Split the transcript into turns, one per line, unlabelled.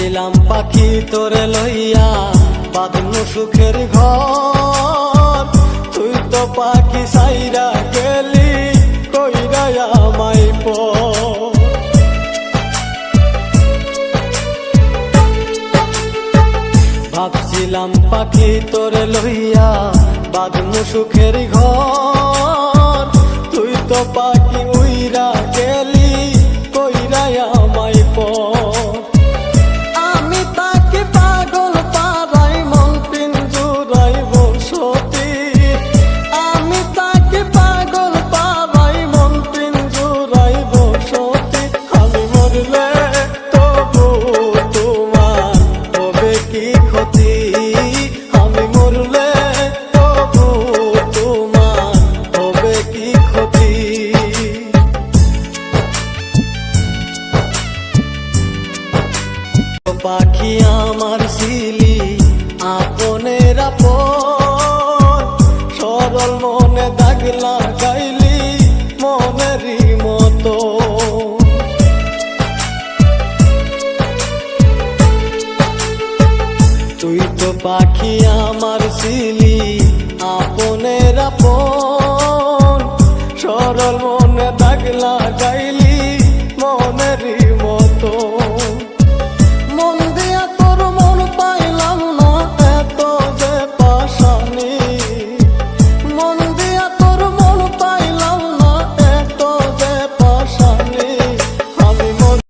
ভাবছিলাম পাখি তোরে লইয়া বাঁধনু সুখের ঘর, তুই তো পাখি সাইরা গেলি কইরা আমায় পর। ভাবছিলাম পাখি তোরে লইয়া বাঁধনু সুখের ঘর, তুই তো পাখি উইরা গেলি কইরা আমায় পর। আমি তাকে পাগল পাড়াই মন পিঞ্জুরাই বসতি, আমি তাকে পাগল পাড়াই মন পিঞ্জুরাই বসতি। আমি মরলে তবু তোমার হবে কি ক্ষতি, আমি মরলে তবু তোমার হবে কি ক্ষতি। পাখি আমার ছিলি আপনের আপন, সরল মনে দাগ লাগাইলি মনেরই মতো। তুই তো পাখি আমার ছিলি আপনের আপন,